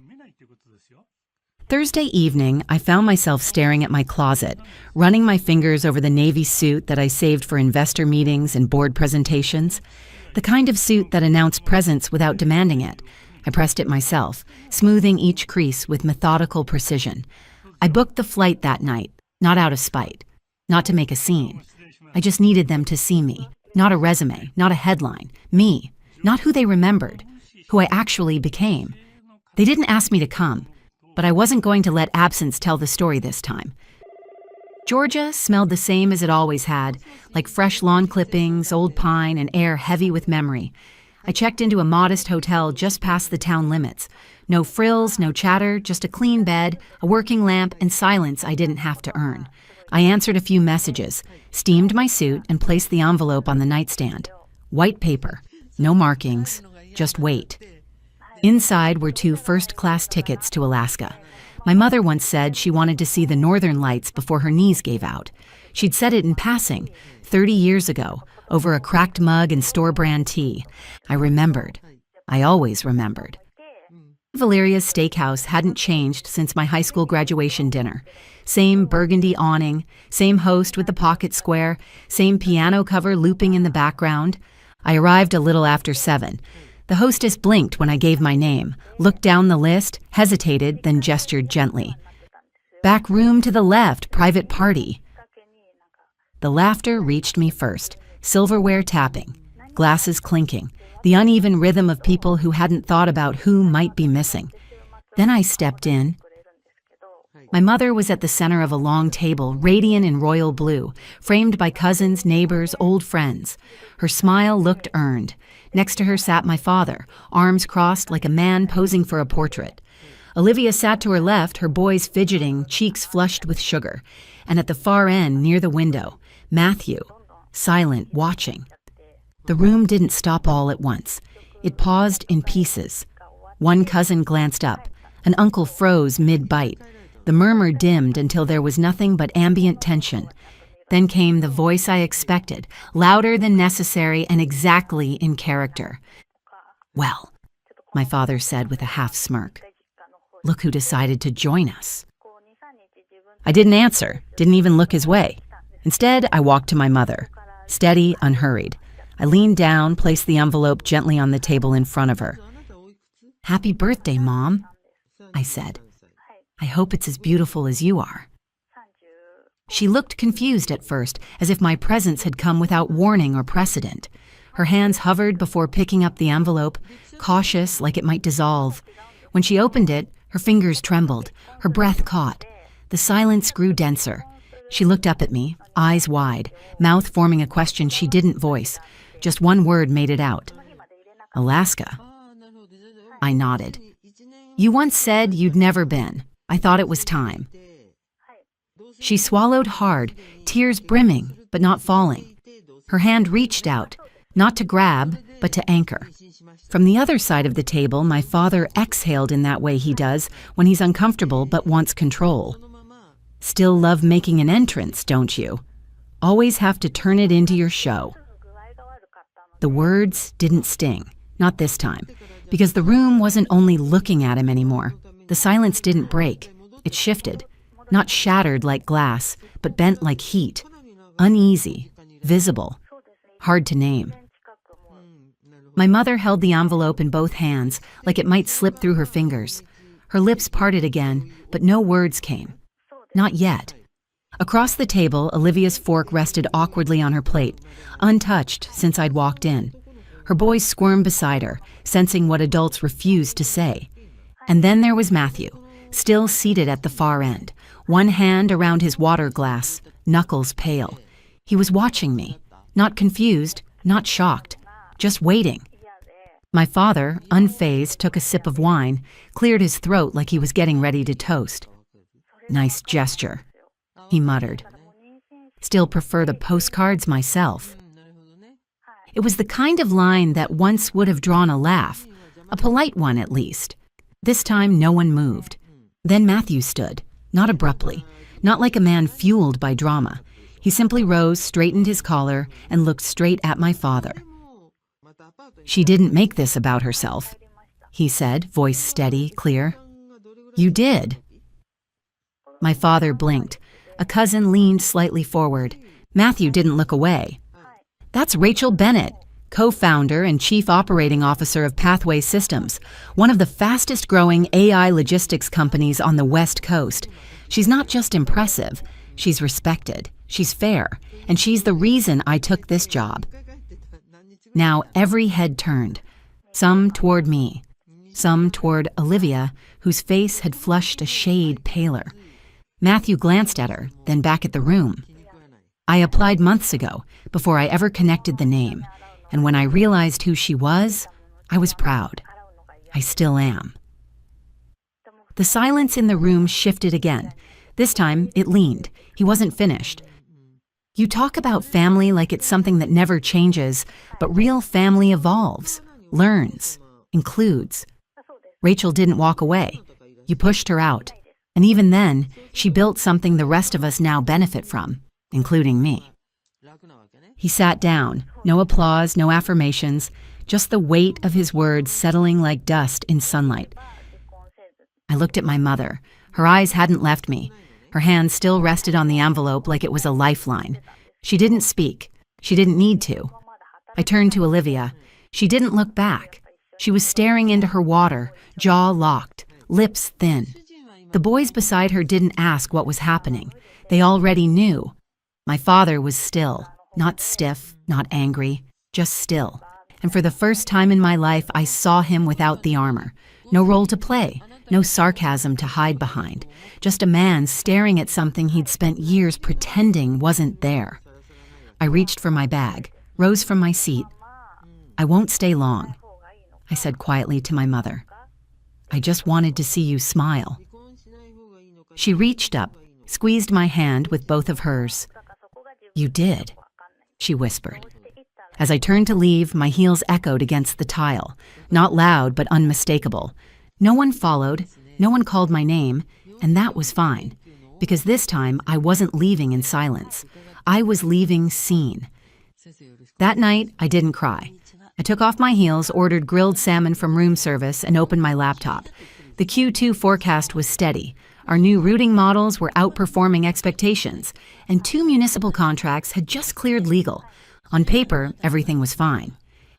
Thursday evening, I found myself staring at my closet, running my fingers over the navy suit that I saved for investor meetings and board presentations. The kind of suit that announced presence without demanding it. I pressed it myself, smoothing each crease with methodical precision. I booked the flight that night, not out of spite, not to make a scene. I just needed them to see me, not a resume, not a headline, me, not who they remembered, who I actually became. They didn't ask me to come, but I wasn't going to let absence tell the story this time. Georgia smelled the same as it always had, like fresh lawn clippings, old pine, and air heavy with memory. I checked into a modest hotel just past the town limits. No frills, no chatter, just a clean bed, a working lamp, and silence I didn't have to earn. I answered a few messages, steamed my suit, and placed the envelope on the nightstand. White paper, no markings, just weight. Inside were 2 first-class tickets to Alaska. My mother once said she wanted to see the northern lights before her knees gave out. She'd said it in passing, 30 years ago, over a cracked mug and store-brand tea. I remembered. I always remembered. Valeria's Steakhouse hadn't changed since my high school graduation dinner. Same burgundy awning, same host with the pocket square, same piano cover looping in the background. I arrived a little after 7. The hostess blinked when I gave my name, looked down the list, hesitated, then gestured gently. "Back room to the left, private party." The laughter reached me first, silverware tapping, glasses clinking, the uneven rhythm of people who hadn't thought about who might be missing. Then I stepped in. My mother was at the center of a long table, radiant in royal blue, framed by cousins, neighbors, old friends. Her smile looked earned. Next to her sat my father, arms crossed like a man posing for a portrait. Olivia sat to her left, her boys fidgeting, cheeks flushed with sugar. And at the far end, near the window, Matthew, silent, watching. The room didn't stop all at once. It paused in pieces. One cousin glanced up. An uncle froze mid-bite. The murmur dimmed until there was nothing but ambient tension. Then came the voice I expected, louder than necessary and exactly in character. "Well," my father said with a half smirk, "look who decided to join us." I didn't answer, didn't even look his way. Instead, I walked to my mother, steady, unhurried. I leaned down, placed the envelope gently on the table in front of her. "Happy birthday, Mom," I said. "I hope it's as beautiful as you are." She looked confused at first, as if my presence had come without warning or precedent. Her hands hovered before picking up the envelope, cautious, like it might dissolve. When she opened it, her fingers trembled, her breath caught. The silence grew denser. She looked up at me, eyes wide, mouth forming a question she didn't voice. Just one word made it out. "Alaska." I nodded. "You once said you'd never been. I thought it was time." She swallowed hard, tears brimming, but not falling. Her hand reached out, Not to grab, but to anchor. From the other side of the table, my father exhaled in that way he does when he's uncomfortable but wants control. Still love making an entrance, don't you? Always have to turn it into your show. The words didn't sting, not this time, because the room wasn't only looking at him anymore. The silence didn't break. It shifted, not shattered like glass, but bent like heat, uneasy, visible, hard to name. My mother held the envelope in both hands, like it might slip through her fingers. Her lips parted again, but no words came. Not yet. Across the table, Olivia's fork rested awkwardly on her plate, untouched since I'd walked in. Her boys squirmed beside her, sensing what adults refused to say. And then there was Matthew, still seated at the far end, one hand around his water glass, knuckles pale. He was watching me, not confused, not shocked, just waiting. My father, unfazed, took a sip of wine, cleared his throat like he was getting ready to toast. "Nice gesture," he muttered. "Still prefer the postcards myself." It was the kind of line that once would have drawn a laugh, a polite one at least. This time no one moved. Then Matthew stood, not abruptly, not like a man fueled by drama. He simply rose, straightened his collar, and looked straight at my father. "She didn't make this about herself," he said, voice steady, clear. "You did." My father blinked. A cousin leaned slightly forward. Matthew didn't look away. "That's Rachel Bennett, co-founder and chief operating officer of Pathway Systems, one of the fastest-growing AI logistics companies on the West Coast. She's not just impressive, she's respected, she's fair, and she's the reason I took this job." Now every head turned, some toward me, some toward Olivia, whose face had flushed a shade paler. Matthew glanced at her, then back at the room. I applied months ago, before I ever connected the name, and when I realized who she was, I was proud. I still am. The silence in the room shifted again. This time, it leaned. He wasn't finished. "You talk about family like it's something that never changes, but real family evolves, learns, includes." Rachel didn't walk away. You pushed her out. And even then, she built something the rest of us now benefit from, including me. He sat down, no applause, no affirmations, just the weight of his words settling like dust in sunlight. I looked at my mother. Her eyes hadn't left me. Her hand still rested on the envelope like it was a lifeline. She didn't speak. She didn't need to. I turned to Olivia. She didn't look back. She was staring into her water, jaw locked, lips thin. The boys beside her didn't ask what was happening. They already knew. My father was still, not stiff, not angry, just still. And for the first time in my life, I saw him without the armor. No role to play, no sarcasm to hide behind. Just a man staring at something he'd spent years pretending wasn't there. I reached for my bag, rose from my seat. "I won't stay long," I said quietly to my mother. "I just wanted to see you smile." She reached up, squeezed my hand with both of hers. "You did," she whispered. As I turned to leave, my heels echoed against the tile, not loud but unmistakable. No one followed, no one called my name, and that was fine, because this time I wasn't leaving in silence. I was leaving seen. That night, I didn't cry. I took off my heels, ordered grilled salmon from room service, and opened my laptop. The Q2 forecast was steady. Our new routing models were outperforming expectations, and 2 municipal contracts had just cleared legal. On paper, everything was fine.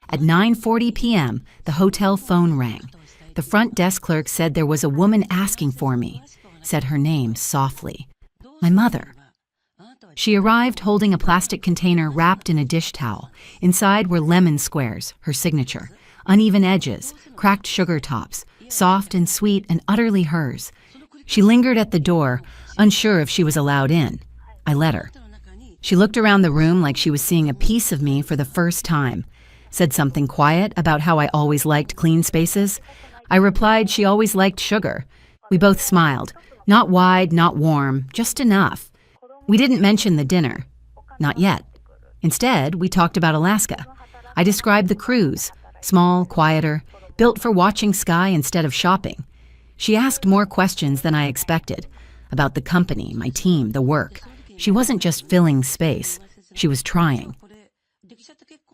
At 9:40 p.m., the hotel phone rang. The front desk clerk said there was a woman asking for me, said her name softly. My mother. She arrived holding a plastic container wrapped in a dish towel. Inside were lemon squares, her signature, uneven edges, cracked sugar tops, soft and sweet and utterly hers. She lingered at the door, unsure if she was allowed in. I let her. She looked around the room like she was seeing a piece of me for the first time, said something quiet about how I always liked clean spaces. I replied she always liked sugar. We both smiled. Not wide, not warm, just enough. We didn't mention the dinner. Not yet. Instead, we talked about Alaska. I described the cruise, small, quieter, built for watching sky instead of shopping. She asked more questions than I expected, about the company, my team, the work. She wasn't just filling space, she was trying.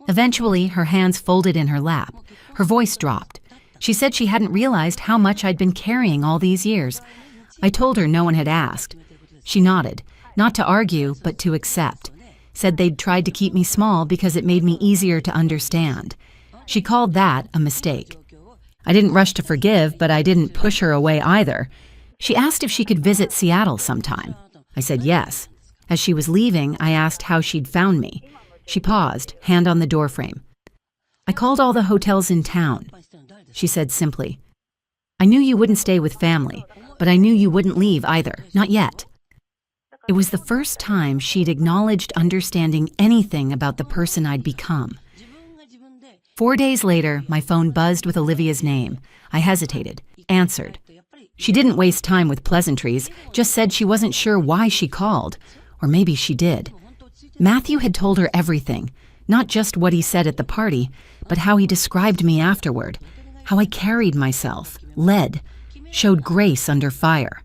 Eventually, her hands folded in her lap. Her voice dropped. She said she hadn't realized how much I'd been carrying all these years. I told her no one had asked. She nodded, not to argue, but to accept. Said they'd tried to keep me small because it made me easier to understand. She called that a mistake. I didn't rush to forgive, but I didn't push her away either. She asked if she could visit Seattle sometime. I said yes. As she was leaving, I asked how she'd found me. She paused, hand on the doorframe. I called all the hotels in town. She said simply, I knew you wouldn't stay with family, but I knew you wouldn't leave either, not yet. It was the first time she'd acknowledged understanding anything about the person I'd become. 4 days later, my phone buzzed with Olivia's name. I hesitated, answered. She didn't waste time with pleasantries, just said she wasn't sure why she called. Or maybe she did. Matthew had told her everything, not just what he said at the party, but how he described me afterward, how I carried myself, led, showed grace under fire.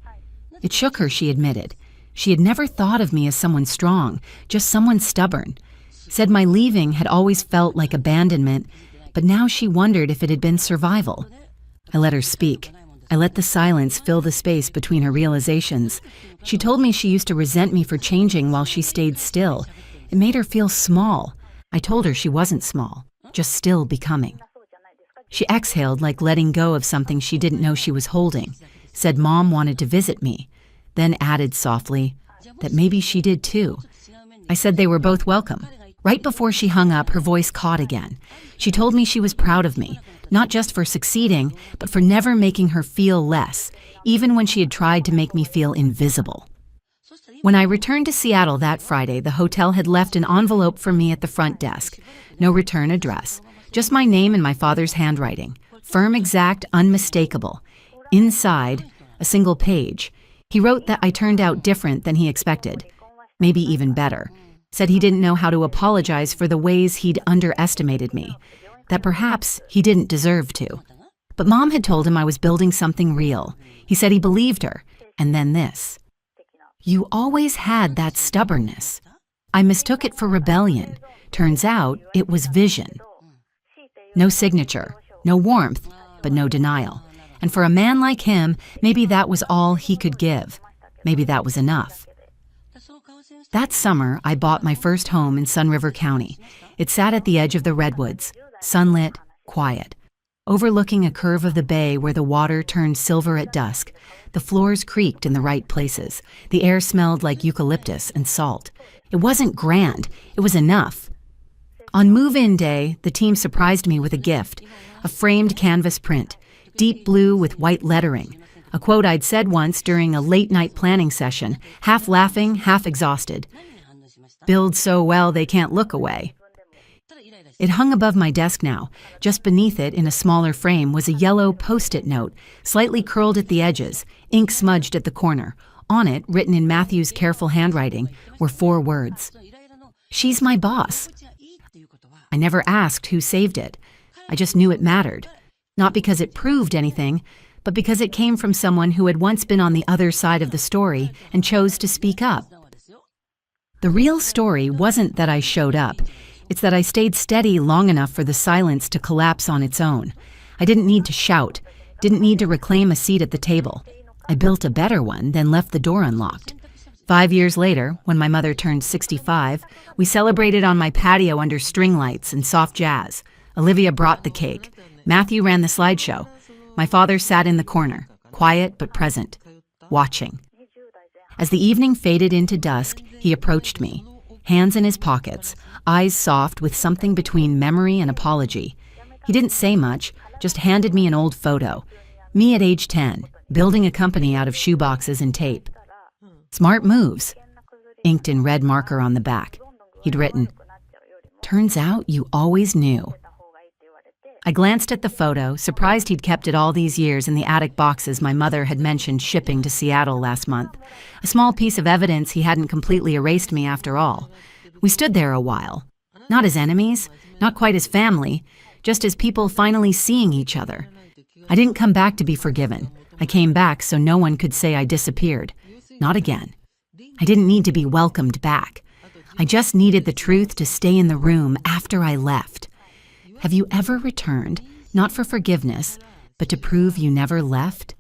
It shook her, she admitted. She had never thought of me as someone strong, just someone stubborn. Said my leaving had always felt like abandonment, but now she wondered if it had been survival. I let her speak. I let the silence fill the space between her realizations. She told me she used to resent me for changing while she stayed still. It made her feel small. I told her she wasn't small, just still becoming. She exhaled like letting go of something she didn't know she was holding. Said Mom wanted to visit me. Then added softly that maybe she did too. I said they were both welcome. Right before she hung up, her voice caught again. She told me she was proud of me, not just for succeeding, but for never making her feel less, even when she had tried to make me feel invisible. When I returned to Seattle that Friday, the hotel had left an envelope for me at the front desk. No return address, just my name and my father's handwriting. Firm, exact, unmistakable. Inside, a single page. He wrote that I turned out different than he expected. Maybe even better. Said he didn't know how to apologize for the ways he'd underestimated me. That perhaps he didn't deserve to. But Mom had told him I was building something real. He said he believed her. And then this. You always had that stubbornness. I mistook it for rebellion. Turns out it was vision. No signature, no warmth, but no denial. And for a man like him, maybe that was all he could give. Maybe that was enough. That summer, I bought my first home in Sun River County. It sat at the edge of the redwoods, sunlit, quiet, overlooking a curve of the bay where the water turned silver at dusk. The floors creaked in the right places. The air smelled like eucalyptus and salt. It wasn't grand, it was enough. On move-in day, the team surprised me with a gift, a framed canvas print, deep blue with white lettering. A quote I'd said once during a late-night planning session, half laughing, half exhausted. Build so well they can't look away. It hung above my desk now. Just beneath it, in a smaller frame, was a yellow Post-it note, slightly curled at the edges, ink smudged at the corner. On it, written in Matthew's careful handwriting, were 4 words. She's my boss. I never asked who saved it. I just knew it mattered. Not because it proved anything, but because it came from someone who had once been on the other side of the story and chose to speak up. The real story wasn't that I showed up. It's that I stayed steady long enough for the silence to collapse on its own. I didn't need to shout, didn't need to reclaim a seat at the table. I built a better one, then left the door unlocked. 5 years later, when my mother turned 65, we celebrated on my patio under string lights and soft jazz. Olivia brought the cake. Matthew ran the slideshow. My father sat in the corner, quiet but present, watching. As the evening faded into dusk, he approached me, hands in his pockets, eyes soft with something between memory and apology. He didn't say much, just handed me an old photo. Me at age 10, building a company out of shoeboxes and tape. Smart moves, inked in red marker on the back. He'd written, "Turns out you always knew." I glanced at the photo, surprised he'd kept it all these years in the attic boxes my mother had mentioned shipping to Seattle last month. A small piece of evidence he hadn't completely erased me after all. We stood there a while. Not as enemies, not quite as family, just as people finally seeing each other. I didn't come back to be forgiven. I came back so no one could say I disappeared. Not again. I didn't need to be welcomed back. I just needed the truth to stay in the room after I left. Have you ever returned, not for forgiveness, but to prove you never left?